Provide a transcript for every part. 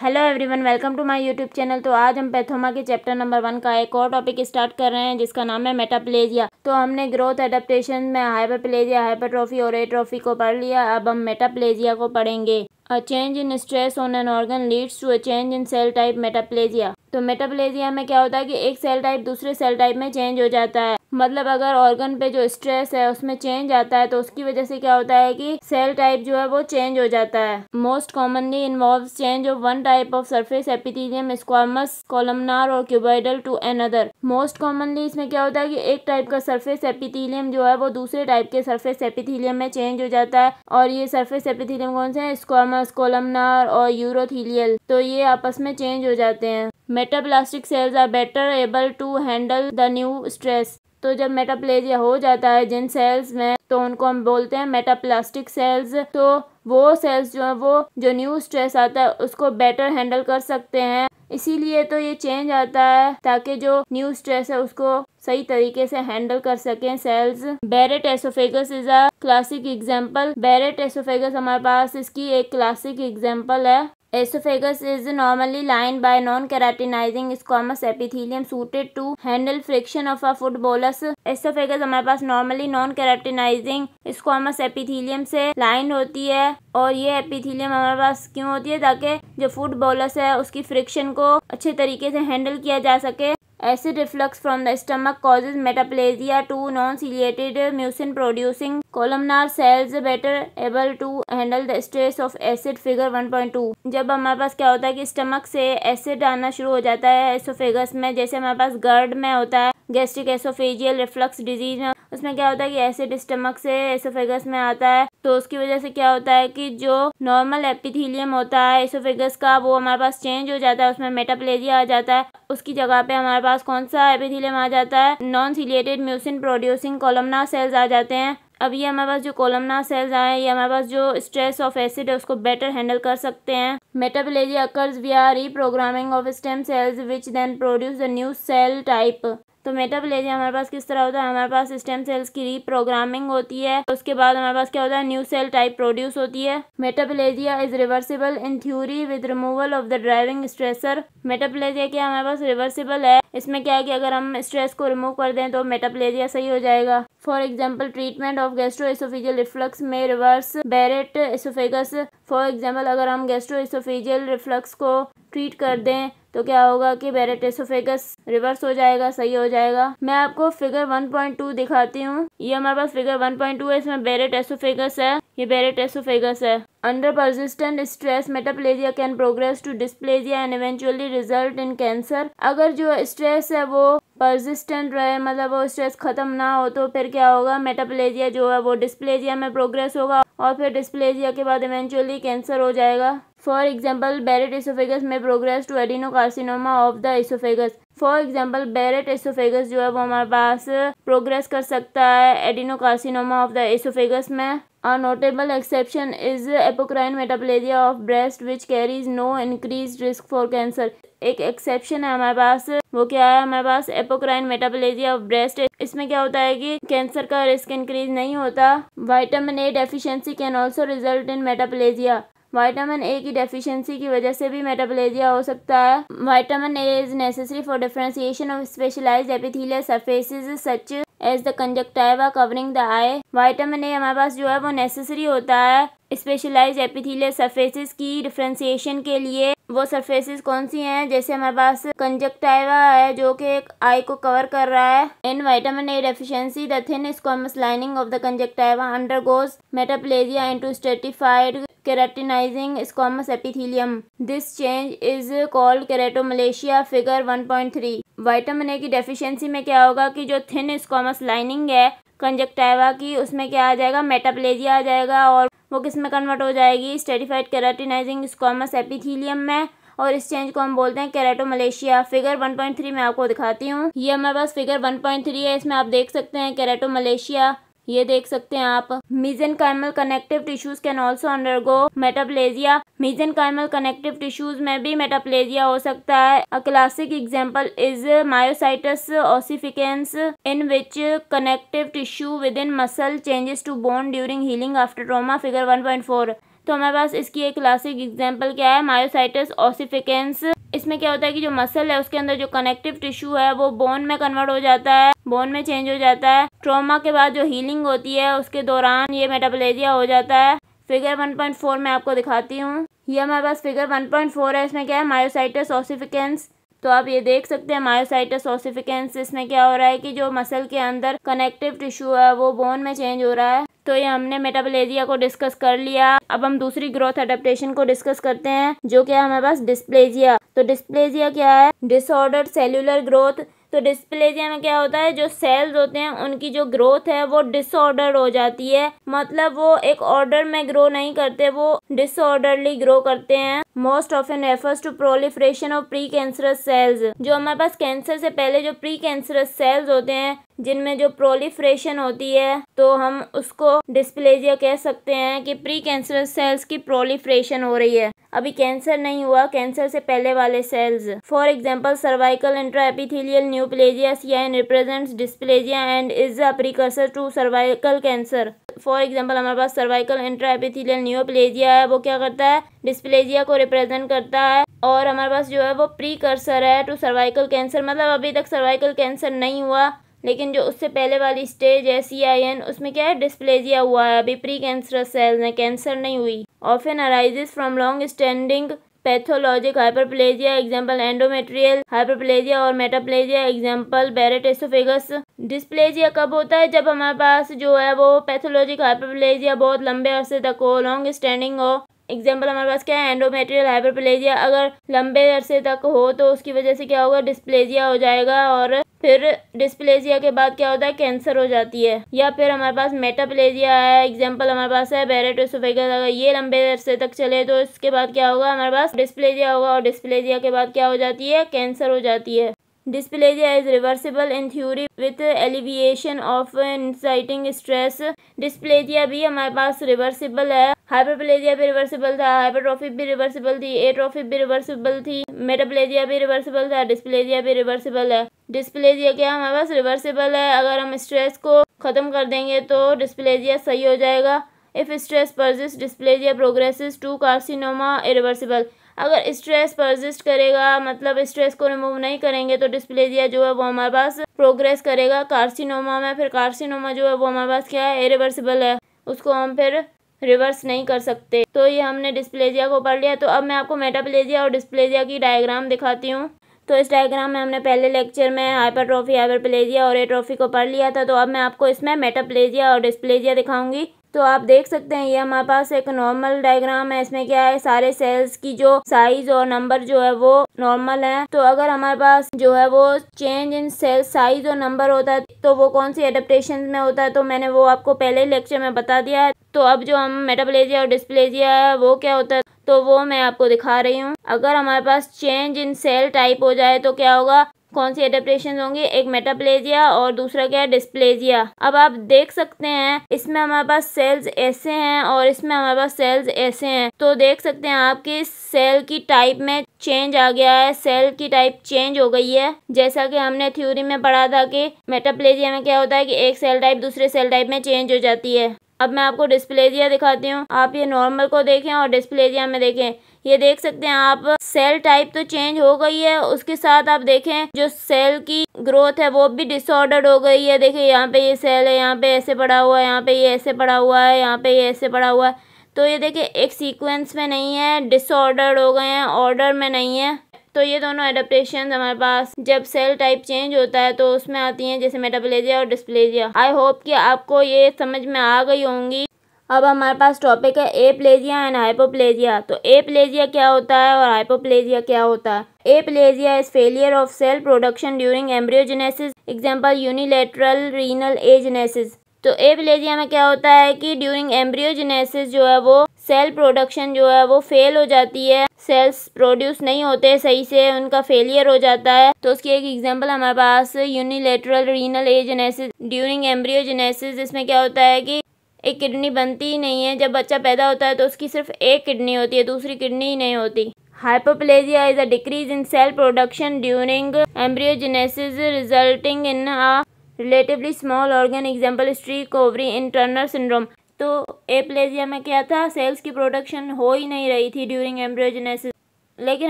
Hello everyone, welcome to my YouTube channel. तो आज हम पैथोमा के चैप्टर नंबर 1 का एक और टॉपिक स्टार्ट कर रहे हैं जिसका नाम है मेटाप्लेजिया। तो हमने ग्रोथ एडेप्टेशन में हाइपरप्लेजिया, हाइपरट्रॉफी और एट्रोफी को पढ़ लिया। अब हम मेटाप्लेजिया को पढ़ेंगे। A change in stress on an organ leads to a change in cell type metaplasia. तो मेटाप्लेजिया में क्या होता है कि एक सेल टाइप दूसरे सेल टाइप में चेंज हो जाता है। मतलब अगर ऑर्गन पे जो स्ट्रेस है उसमें चेंज आता है तो उसकी वजह से क्या होता है कि सेल टाइप जो है वो चेंज हो जाता है। Most commonly involves change of one type of surface epithelium squamous columnar और cuboidal to another. Most commonly इसमें क्या होता है कि एक टाइप का सरफेस एपिथेलियम जो है वो दूसरे टाइप के सरफेस एपिथेलियम में चेंज हो जाता है। और ये सरफेस एपिथेलियम कौन से हैं? स्क्वामस, कॉलमनार और यूरोथेलियल। तो ये आपस में चेंज हो जाते हैं। Metaplastic cells are better able to handle the new stress. तो जब मेटाप्लेजिया हो जाता है जिन सेल्स में, तो उनको हम बोलते हैं मेटाप्लास्टिक सेल्स। तो वो सेल्स जो है वो जो न्यू स्ट्रेस आता है उसको बेटर हैंडल कर सकते हैं। इसीलिए तो ये चेंज आता है ताकि जो न्यू स्ट्रेस है उसको सही तरीके से हैंडल कर सकें cells. Barrett esophagus is a classic example. Barrett esophagus हमारे पास इसकी एक क्लासिक एग्जांपल है। Esophagus is normally lined by non-keratinizing squamous epithelium suited to handle friction of a food bolus. Esophagus हमारे पास normally non-keratinizing squamous epithelium से line होती है और ये एपिथेलियम हमारे पास क्यों होती है? ताकि जो फूड बोलस है उसकी फ्रिक्शन को अच्छे तरीके से हैंडल किया जा सके। Acid reflux from the stomach causes metaplasia to non-ciliated mucin producing columnar cells better able to handle the stress of acid figure 1.2। जब हमारे पास क्या होता है कि स्टमक से एसिड आना शुरू हो जाता है एसोफेगस में, जैसे हमारे पास गर्ड में होता है गैस्ट्रिक एसोफेजियल रिफ्लक्स डिजीज में, उसमें क्या होता है कि एसिड स्टमक से एसोफेगस में आता है। तो उसकी वजह से क्या होता है कि जो नॉर्मल एपिथेलियम होता है एसोफेगस का वो हमारे पास चेंज हो जाता है, उसमें मेटाप्लेजिया आ जाता है। उसकी जगह पे हमारे पास कौन सा एपिथेलियम आ जाता है? Non ciliated mucin producing columnar cells आ जाते हैं। अब ये हमारे पास जो कॉलमनार सेल्स आए ये हमारे पास जो स्ट्रेस ऑफ एसिड है उसको बेटर हैंडल कर सकते हैं। Metaplasia occurs via reprogramming of stem cells which then produce the new cell type. तो मेटाप्लेजिया हमारे पास किस तरह होता है? हमारे पास स्टेम सेल्स की रीप्रोग्रामिंग होती है, उसके बाद हमारे पास क्या होता है? न्यू सेल टाइप प्रोड्यूस होती है। Metaplasia is reversible in theory with removal of the driving stressor. Metaplasia क्या हमारे पास रिवर्सिबल है। इसमें क्या है कि अगर हम स्ट्रेस को रिमूव कर दें तो मेटाप्लेजिया सही हो जाएगा। For example treatment of gastroesophageal reflux में reverse Barrett esophagus. For example अगर हम गैस्ट्रोएसोफेजियल रिफ्लक्स को ट्रीट कर दें तो क्या होगा कि बेरेट एसोफेगस रिवर्स हो जाएगा, सही हो जाएगा। मैं आपको फिगर 1.2 दिखाती हूँ। ये हमारे पास फिगर 1.2 है, इसमें बेरेट एसोफेगस है, ये बेरेट एसोफेगस है। Under persistent stress metaplasia can progress to dysplasia and eventually result in cancer. अगर जो स्ट्रेस है वो परसिस्टेंट रहे, मतलब वो स्ट्रेस खत्म ना हो, तो फिर क्या होगा? मेटाप्लेजिया जो है वो डिस्प्लेजिया में प्रोग्रेस होगा और फिर डिस्प्लेजिया के बाद इवेंचुअली कैंसर हो जाएगा। फॉर एग्जाम्पल बेरेट एसोफेगस में progress to adenocarcinoma of the oesophagus. For example Barrett oesophagus जो है वो हमारे पास प्रोग्रेस कर सकता है एडिनोकार्सिनोमा ऑफ द एसोफेगस में। A notable exception is apocrine metaplasia of breast which carries no increased risk for cancer। एक एक्सेप्शन है हमारे पास, वो क्या है? हमारे पास एपोक्राइन मेटाप्लेजिया ऑफ ब्रेस्ट। इसमें क्या होता है कि कैंसर का रिस्क इंक्रीज नहीं होता। Vitamin A deficiency can also result in metaplasia. Vitamin A की डेफिशिएंसी की वजह से भी मेटाप्लेजिया हो सकता है। Vitamin A is necessary for differentiation of specialised epithelial surfaces such as the conjunctiva covering the eye. Vitamin A हमारे पास जो है वो नेसेसरी होता है स्पेशलाइज्ड एपिथेलियल सरफेसेस की डिफरेंशिएशन के लिए। वो सरफेसेस कौन सी हैं? जैसे हमारे पास कंजक्टिवा है जो कि एक आई को कवर कर रहा है। In vitamin A deficiency the thin squamous lining of the conjunctiva undergoes metaplasia into stratified keratinizing squamous epithelium. This change is called keratomalacia figure 1.3। Vitamin A की डेफिशिएंसी में क्या होगा कि जो थिन स्क्वामस लाइनिंग है कंजक्टिवा की उसमें क्या आ जाएगा? मेटाप्लेजिया आ जाएगा और वो किस में कन्वर्ट हो जाएगी? स्ट्रेटिफाइड केराटिनाइजिंग स्क्वामस एपिथेलियम में। और इस चेंज को हम बोलते हैं केराटोमलेशिया। फिगर 1.3 में आपको दिखाती हूँ। ये हमारे पास फिगर 1.3 है, इसमें आप देख सकते हैं केराटोमलेशिया, ये देख सकते हैं आप। Mesenchymal connective tissues can also undergo metaplasia. Mesenchymal connective tissues में भी मेटाप्लेजिया हो सकता है। A classic example is myositis ossificans in which connective tissue within muscle changes to bone during healing after trauma. Figure 1.4। तो हमारे पास इसकी एक क्लासिक एग्जांपल क्या है, मायोसाइटस ओसिफिकेंस। इसमें क्या होता है कि जो मसल है उसके अंदर जो कनेक्टिव टिश्यू है वो बोन में कन्वर्ट हो जाता है, बोन में चेंज हो जाता है। ट्रॉमा के बाद जो हीलिंग होती है उसके दौरान ये मेटाप्लेजिया हो जाता है। फिगर 1.4 में आपको दिखाती हूँ। ये हमारे पास फिगर 1.4 है। इसमें क्या है, मायोसाइटस ओसिफिकेंस। तो आप ये देख सकते हैं मायोसाइटस ओसिफिकेंस। इसमें क्या हो रहा है कि जो मसल के अंदर कनेक्टिव टिश्यू है वो बोन में चेंज हो रहा है। तो ये हमने मेटाप्लेजिया को डिस्कस कर लिया। अब हम दूसरी ग्रोथ एडेप्टेशन को डिस्कस करते हैं, जो क्या है हमारे पास डिस्प्लेजिया। तो डिस्प्लेजिया क्या है, डिसऑर्डर्ड सेल्यूलर ग्रोथ। तो डिस्प्लेजिया में क्या होता है, जो सेल्स होते हैं उनकी जो ग्रोथ है वो डिसऑर्डर हो जाती है, मतलब वो एक ऑर्डर में ग्रो नहीं करते, वो डिसऑर्डरली ग्रो करते हैं। Most often refers to proliferation of precancerous cells. जो हमारे पास कैंसर से पहले जो प्री कैंसरस सेल्स होते हैं जिनमें जो प्रोलिफरेशन होती है, तो हम उसको डिस्प्लेजिया कह सकते हैं कि प्री कैंसरस सेल्स की प्रोलिफरेशन हो रही है। अभी कैंसर नहीं हुआ, कैंसर से पहले वाले cells. For example cervical intraepithelial neoplasia CIN represents dysplasia and is a precursor to cervical cancer. For example हमारे पास सर्वाइकल इंट्राएपिथेलियल न्यूप्लेजिया है, वो क्या करता है, डिस्प्लेजिया को रिप्रेजेंट करता है। और हमारे पास जो है वो प्रीकर्सर है टू सर्वाइकल कैंसर, मतलब अभी तक सर्वाइकल कैंसर नहीं हुआ, लेकिन जो उससे पहले वाली स्टेज है CIN, उसमें क्या है, डिस्प्लेजिया हुआ है। अभी प्री कैंसरस सेल्स हैं, कैंसर नहीं हुई। Often arises from long standing pathologic hyperplasia, example endometrial hyperplasia और metaplasia, example Barrett esophagus. Dysplasia कब होता है, जब हमारे पास जो है वो पैथोलॉजिक हाइपरप्लेजिया बहुत लंबे अरसे तक हो, लॉन्ग स्टैंडिंग हो। एग्जाम्पल हमारे पास क्या है, एंडोमेट्रियल हाइपरप्लेजिया। अगर लंबे अरसे तक हो तो उसकी वजह से क्या होगा, डिस्प्लेजिया हो जाएगा, और फिर डिस्प्लेजिया के बाद क्या होता है, कैंसर हो जाती है। या फिर हमारे पास मेटाप्लेजिया है, एग्जाम्पल हमारे पास है बैरेट एसोफेगस। अगर ये लंबे अरसे तक चले तो इसके बाद क्या होगा, हमारे पास डिस्प्लेजिया होगा, और डिस्प्लेजिया के बाद क्या हो जाती है, कैंसर हो जाती है। Dysplasia is reversible in theory with alleviation of inciting stress. Dysplasia भी हमारे पास रिवर्सिबल है। हाइपरप्लेजिया भी रिवर्सिबल था, हाइपरट्रॉफी भी रिवर्सिबल थी, एट्रोफी भी रिवर्सिबल थी, मेटाप्लेजिया भी रिवर्सिबल था, डिस्प्लेजिया भी रिवर्सिबल है। डिस्प्लेजिया क्या हमारे पास रिवर्सिबल है। अगर हम स्ट्रेस को खत्म कर देंगे तो डिस्प्लेजिया सही हो जाएगा। If stress persist dysplasia progresses to carcinoma irreversible. अगर स्ट्रेस परसिस्ट करेगा, मतलब स्ट्रेस को रिमूव नहीं करेंगे, तो डिस्प्लेजिया जो है वो हमारे पास प्रोग्रेस करेगा कार्सिनोमा में। फिर कार्सिनोमा जो है वो हमारे पास क्या है, इरिवर्सिबल है, उसको हम फिर रिवर्स नहीं कर सकते। तो ये हमने डिस्प्लेजिया को पढ़ लिया। तो अब मैं आपको मेटाप्लेजिया और डिस्प्लेजिया की डायग्राम दिखाती हूँ। तो इस डायग्राम में हमने पहले लेक्चर में हाइपरट्रॉफी, हाइपरप्लेजिया और एट्रोफी को पढ़ लिया था। तो अब मैं आपको इसमें मेटाप्लेजिया और डिस्प्लेजिया दिखाऊंगी। तो आप देख सकते हैं ये हमारे पास एक नॉर्मल डायग्राम है। इसमें क्या है, सारे सेल्स की जो साइज और नंबर जो है वो नॉर्मल है। तो अगर हमारे पास जो है वो चेंज इन सेल साइज और नंबर होता है तो वो कौन सी एडेप्टेशन में होता है, तो मैंने वो आपको पहले ही लेक्चर में बता दिया है। तो अब जो हम मेटाप्लेजिया और डिस्प्लेजिया है वो क्या होता है, तो वो मैं आपको दिखा रही हूँ। अगर हमारे पास चेंज इन सेल टाइप हो जाए तो क्या होगा, कौन सी एडेप्टेशन होंगी, एक मेटाप्लेजिया और दूसरा क्या है, डिस्प्लेजिया। अब आप देख सकते हैं इसमें हमारे पास सेल्स ऐसे हैं और इसमें हमारे पास सेल्स ऐसे हैं। तो देख सकते हैं आपकी सेल की टाइप में चेंज आ गया है, सेल की टाइप चेंज हो गई है। जैसा कि हमने थ्योरी में पढ़ा था कि मेटाप्लेजिया में क्या होता है कि एक सेल टाइप दूसरे सेल टाइप में चेंज हो जाती है। अब मैं आपको डिस्प्लेजिया दिखाती हूँ। आप ये नॉर्मल को देखें और डिस्प्लेजिया में देखें। ये देख सकते हैं आप, सेल टाइप तो चेंज हो गई है, उसके साथ आप देखें जो सेल की ग्रोथ है वो भी डिसऑर्डर्ड हो गई है। देखिए यहाँ पे ये सेल है, यहाँ पे ऐसे पड़ा हुआ है, यहाँ पे ये ऐसे पड़ा हुआ है, यहाँ पे ये ऐसे पड़ा हुआ है। तो ये देखिए एक सीक्वेंस में नहीं है, डिसऑर्डर्ड हो गए हैं, ऑर्डर में नहीं है। तो ये दोनों एडेप्टेशन हमारे पास जब सेल टाइप चेंज होता है तो उसमें आती हैं, जैसे मेटाप्लेजिया और डिस्प्लेजिया। आई होप कि आपको ये समझ में आ गई होंगी। अब हमारे पास टॉपिक है एप्लेजिया एंड हाइपोप्लेजिया। तो एप्लेजिया क्या होता है और हाइपोप्लेजिया क्या होता है। Aplasia is failure of cell production during embryogenesis, example unilateral renal agenesis. तो एप्लेजिया में क्या होता है कि ड्यूरिंग एम्ब्रियोजेनेसिस जो है वो सेल प्रोडक्शन जो है वो फेल हो जाती है, सेल्स प्रोड्यूस नहीं होते सही से, उनका फेलियर हो जाता है। तो उसकी एक एग्जांपल हमारे पास unilateral renal agenesis during embryogenesis. इसमें क्या होता है कि एक किडनी बनती ही नहीं है, जब बच्चा पैदा होता है तो उसकी सिर्फ एक किडनी होती है, दूसरी किडनी ही नहीं होती। Hypoplasia is a decrease in cell production during embryogenesis resulting in a relatively small organ, example streak ovary in Turner syndrome. तो एप्लेजिया में क्या था, सेल्स की प्रोडक्शन हो ही नहीं रही थी ड्यूरिंग एम्ब्रियोजेनेसिस। लेकिन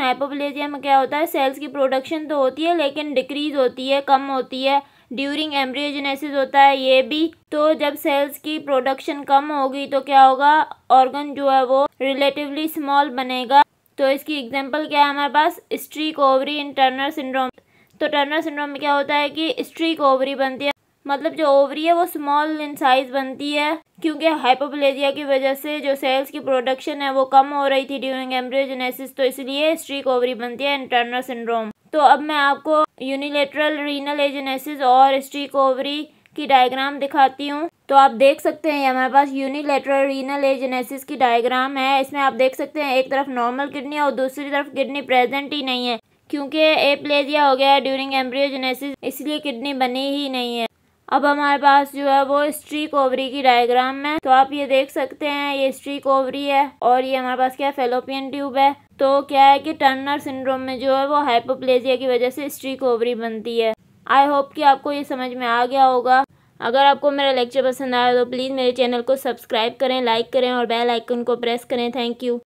हाइपोप्लेजिया में क्या होता है, सेल्स की प्रोडक्शन तो होती है लेकिन डिक्रीज होती है, कम होती है। ड्यूरिंग एम्ब्रियोजेनेसिस होता है ये भी। तो जब सेल्स की प्रोडक्शन कम होगी तो क्या होगा, ऑर्गन जो है वो रिलेटिवली स्मॉल बनेगा। तो इसकी एग्जांपल क्या है हमारे पास, streak ovary in Turner syndrome. तो टर्नर सिंड्रोम में क्या होता है कि स्ट्रीक ओवरी बनती है, मतलब जो ओवरी है वो स्मॉल इन साइज बनती है, क्योंकि हाइपोप्लेजिया की वजह से जो सेल्स की प्रोडक्शन है वो कम हो रही थी ड्यूरिंग एम्ब्रियोजेनेसिस, तो इसलिए स्ट्रीक ओवरी बनती है इन टर्नर सिंड्रोम। तो अब मैं आपको यूनिलेटरल रीनल एजेनेसिस और स्ट्रीक ओवरी की डायग्राम दिखाती हूँ। तो आप देख सकते हैं हमारे पास यूनिलेटरल रीनल एजेनेसिस की डायग्राम है। इसमें आप देख सकते हैं एक तरफ नॉर्मल किडनी है और दूसरी तरफ किडनी प्रेजेंट ही नहीं है, क्योंकि एप्लेजिया हो गया है ड्यूरिंग एम्ब्रियोजेनेसिस, इसलिए किडनी बनी ही नहीं है। अब हमारे पास जो है वो स्ट्रीक ओवरी की डायग्राम है। तो आप ये देख सकते हैं ये स्ट्रीक ओवरी है और ये हमारे पास क्या है, फैलोपियन ट्यूब है। तो क्या है कि टर्नर सिंड्रोम में जो है वो हाइपोप्लेजिया की वजह से स्ट्रीक ओवरी बनती है। आई होप कि आपको ये समझ में आ गया होगा। अगर आपको मेरा लेक्चर पसंद आया तो प्लीज़ मेरे चैनल को सब्सक्राइब करें, लाइक करें और बेल आइकन को प्रेस करें। Thank you.